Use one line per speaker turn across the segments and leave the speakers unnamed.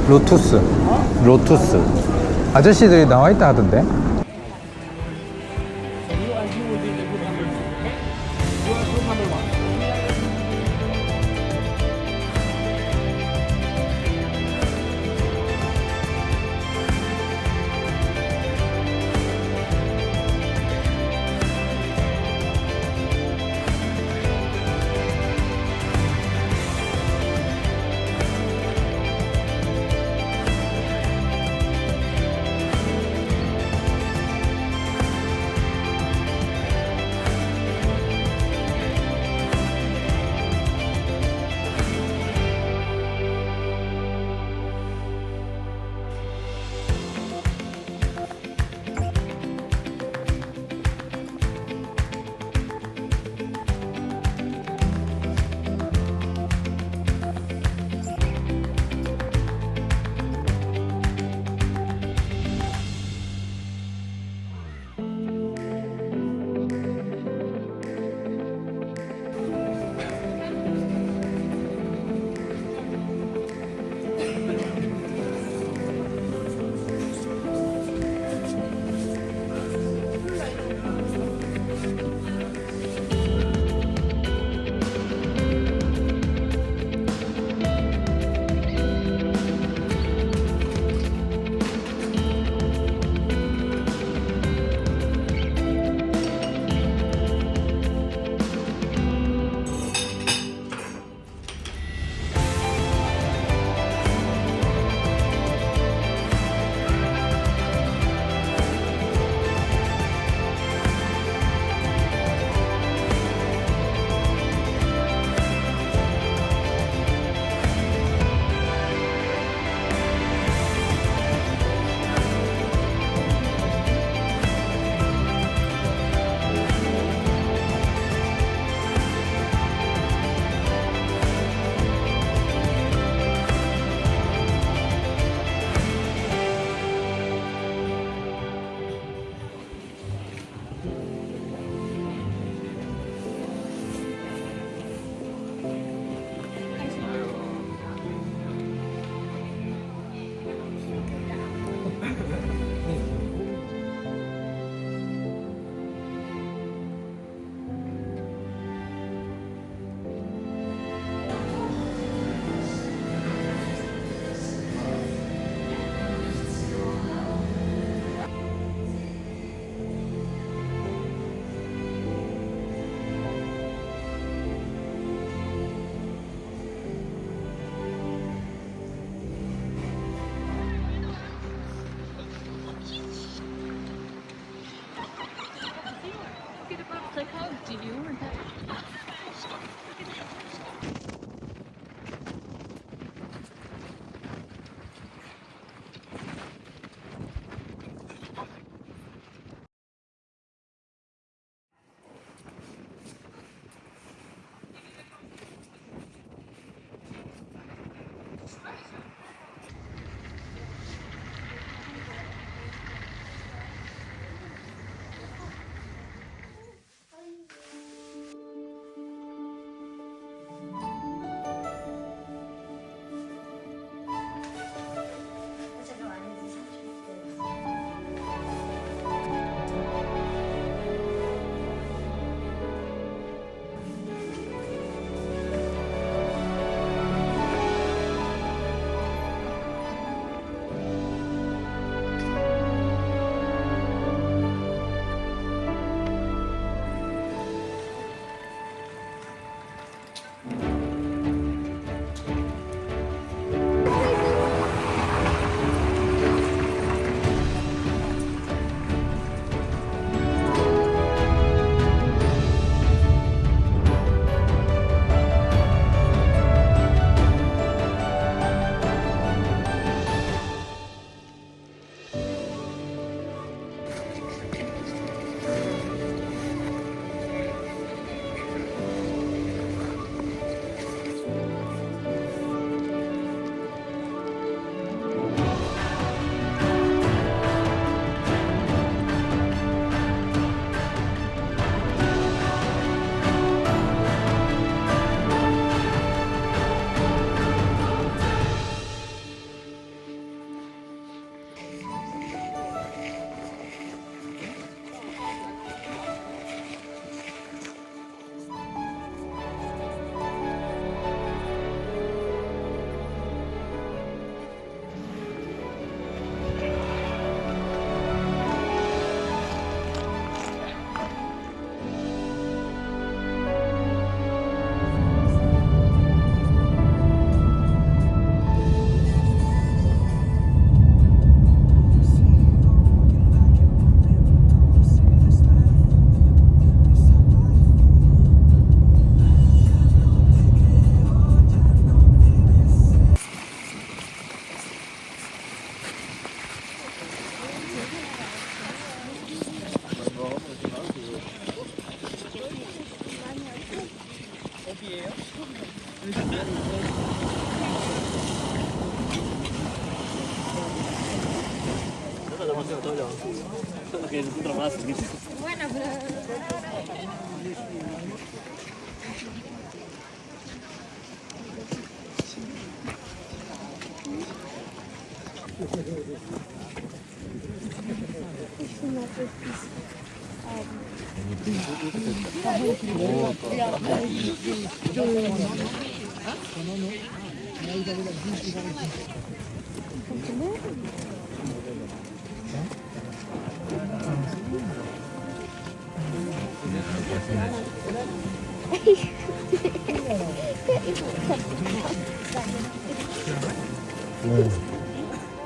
로투스. 로투스. 아저씨들이 나와 있다 하던데.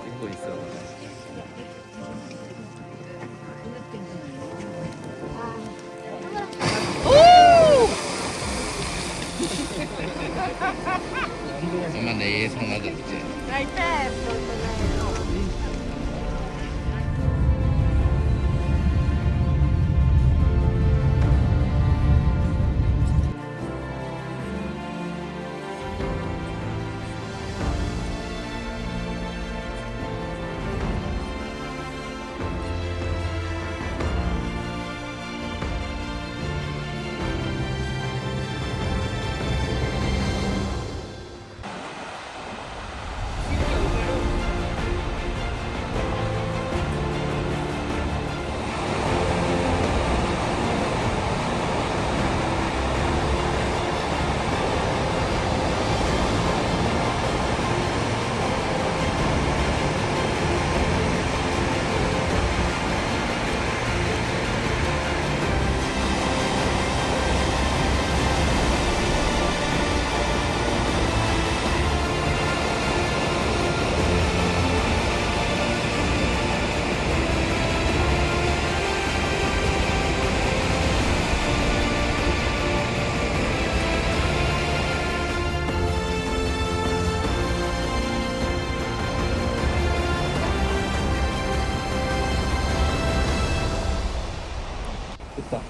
이거 있어. 엄마 내 예상 맞았지? 됐다.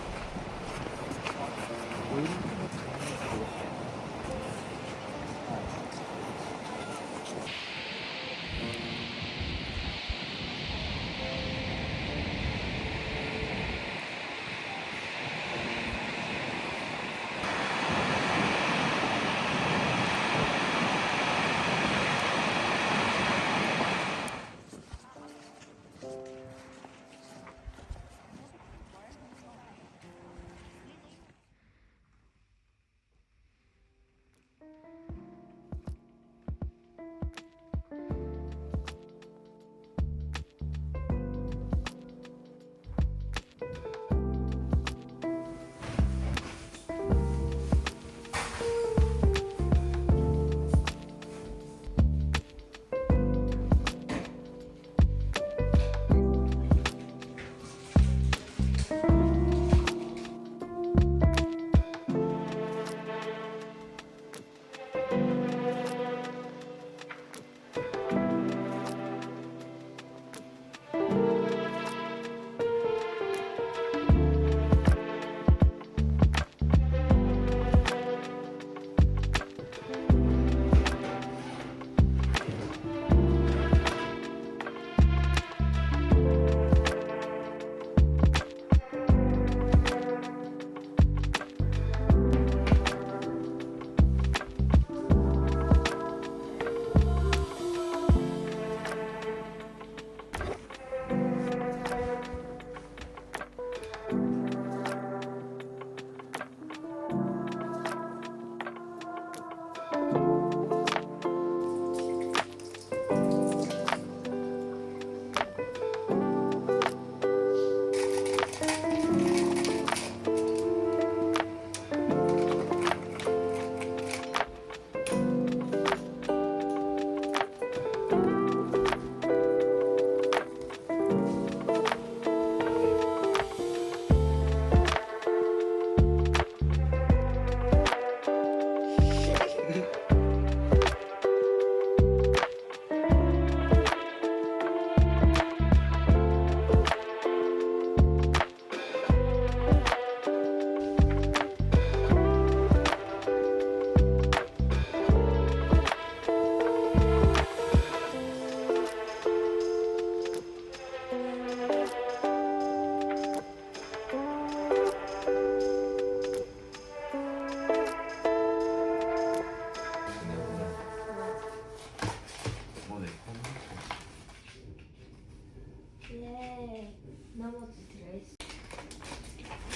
안에 너무 들어있어.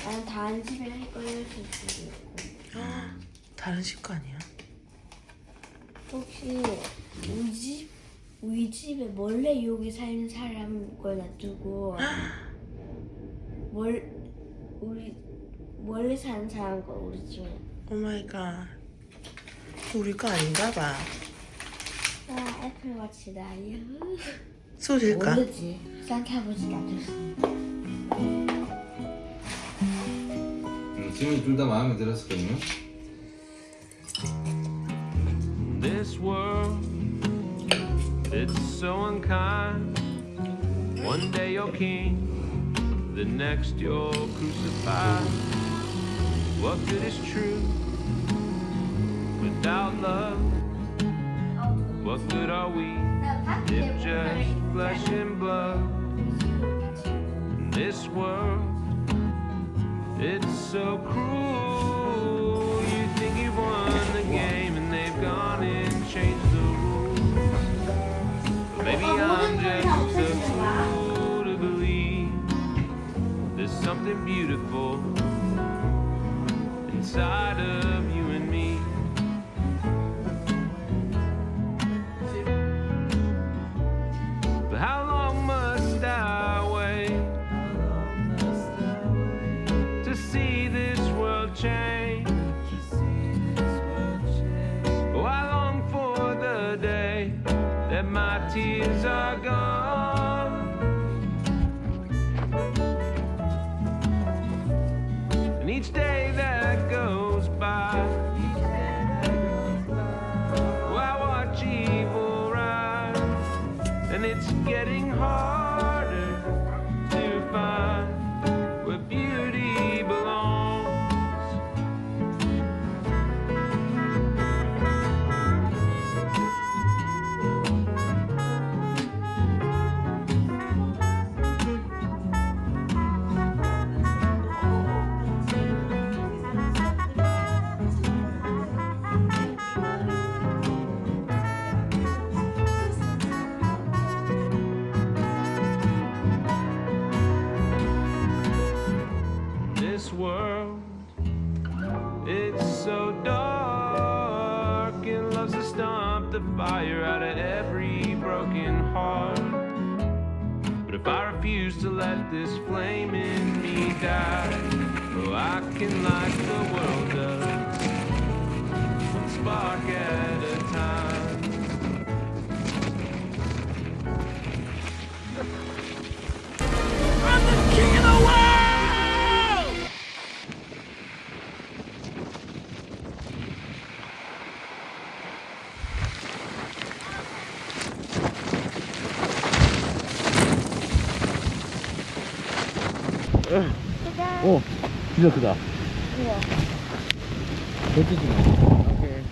난 다른 집에 헷갈릴 수도 있고.
다른 식구 아니야?
혹시 우리 집에 몰래 여기 사는 사람 걸 놔두고 우리 몰래 사는 사람 거 우리 집에.
오 마이 갓. 우리 거 아닌가 봐.
나 애플워치다.
소질까?
모르지. 산타 아버지 놔줬어.
지금이 둘 다 마음에 들었었거든요.
This world, it's so unkind. One day you're king, the next you're crucified. What good is truth without love? What good are we if just flesh and blood? This world, it's so cruel. You think you won the game and they've gone and changed the rules. But maybe I'm just a fool to believe there's something beautiful inside of you and me. But how long must I wait to see this world change? Oh, I long for the day that my tears are gone, and each day that goes by, oh, I watch evil rise, and it's getting harder to find where beauty belongs. This world, it's so dark. It loves to stomp the fire out of every broken heart. But if I refuse to let this flame in me die, oh, I can light the world up, one spark at a time. I'm the king of the world!
오, 진짜 크다.
우와.
멋지지? 오케이.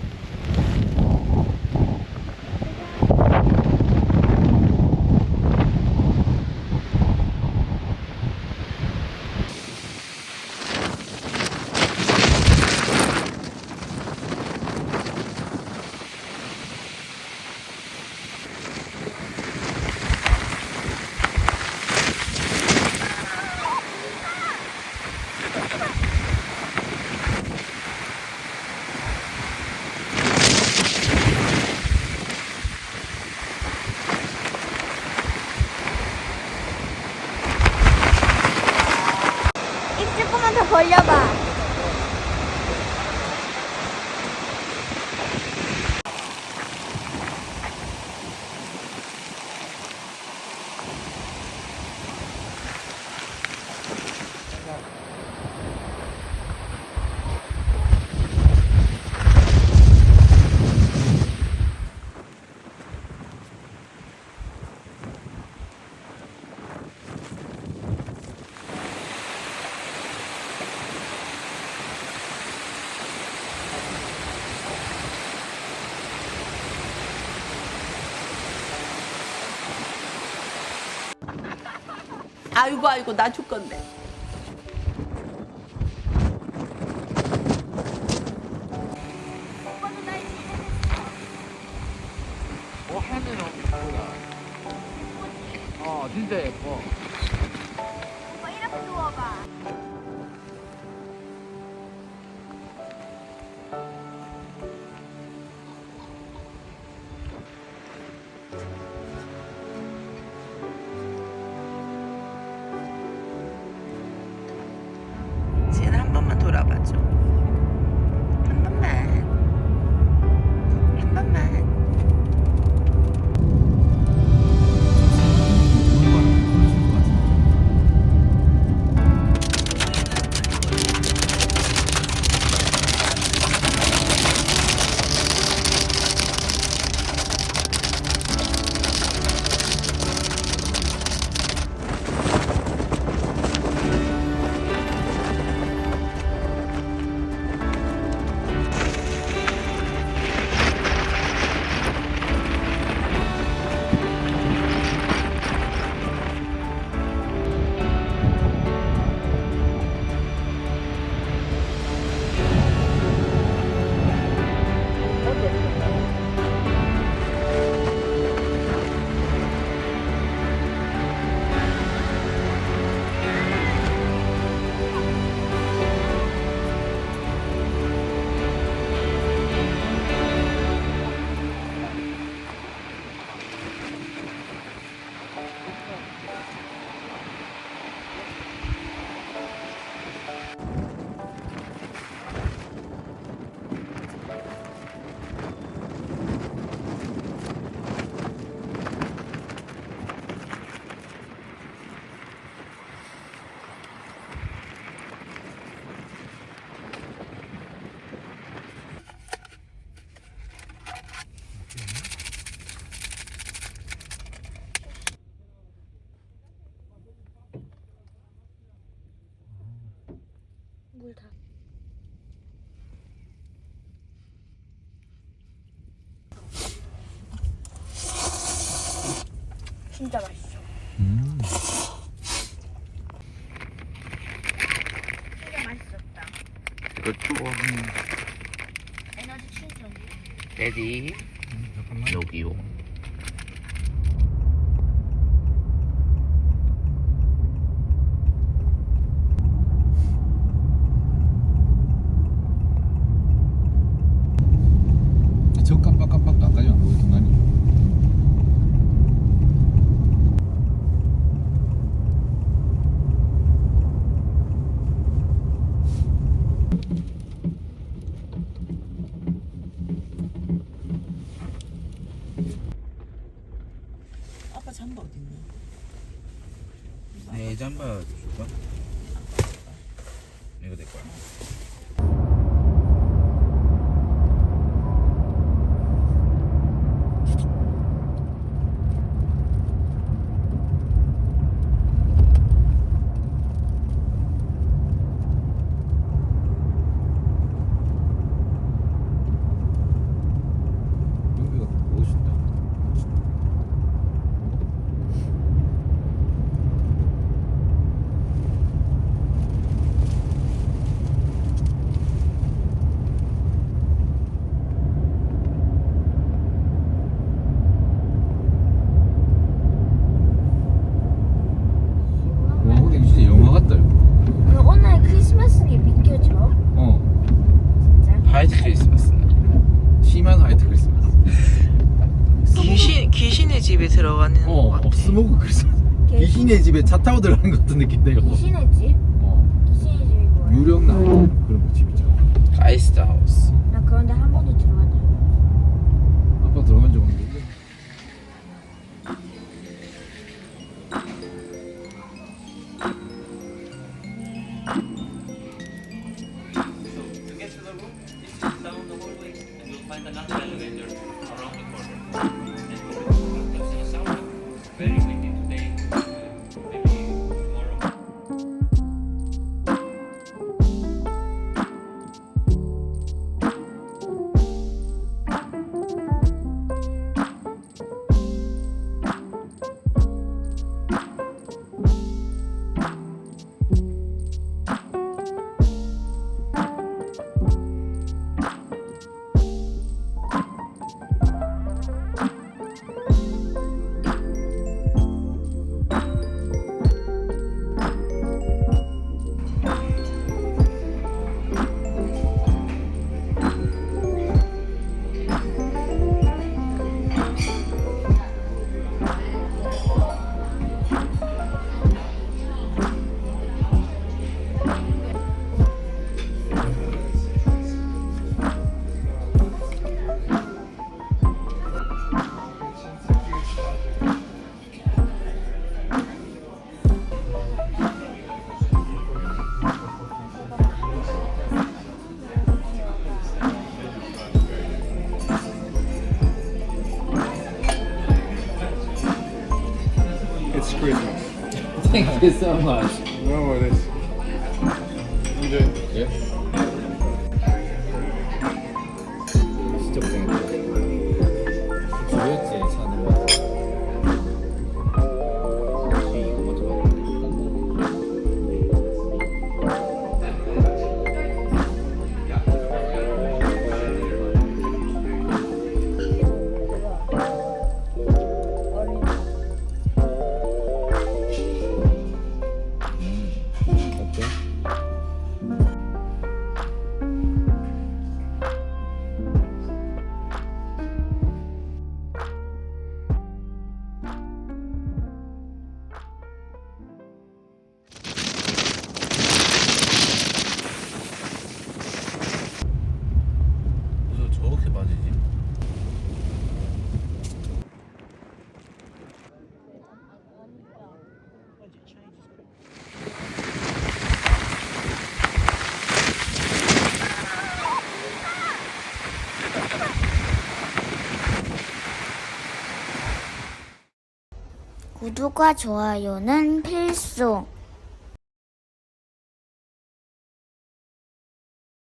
입 조금만 더 벌려봐.
아이고 아이고 나 죽건데.
하늘은 다르다. 진짜 예뻐.
지은아 한 번만 돌아봐줘. 한 번만. 한 번만.
물 다. 진짜 맛있어. 진짜 맛있었다.
이거 좋아하는
에너지 충전.
레디. 여기요.
저 깜빡깜빡도 아까 전에 보였던 거 아니야?
아빠 잠바 어딨냐?
네, 잠바 줄까? 이거 내 거야.
여기가 멋있다. 와, 근데 이거 진짜 영화 같다, 이거.
오늘 크리스마스니 믿겨져?
어.
진짜?
화이트 크리스마스. 심한 화이트 크리스마스.
귀신의 집에 들어가는 것 같아.
스모그 크리스마스. 귀신의 집에 차 타고 들어가는 것 같은 느낌인데, 이거.
귀신의 집?
어.
귀신의 집이 뭐야?
유령 나오는 그런 거 집 있잖아.
가이스트 하우스.
나 그런데 한 번도 들어간 적 없어.
아빠 들어간 적 없는데.
To get to the room, it's down the hallway and you'll find another elevator around the corner. And we'll have some sound. Very windy today. Maybe tomorrow.
Christmas.
Thank you so much.
No worries. Enjoy.
예? 진짜 고생했다. 주였지 차는 거. 혹시 이거 먼저 먹어. 어때? 무슨 저렇게 맞으지?
구독과 좋아요는 필수.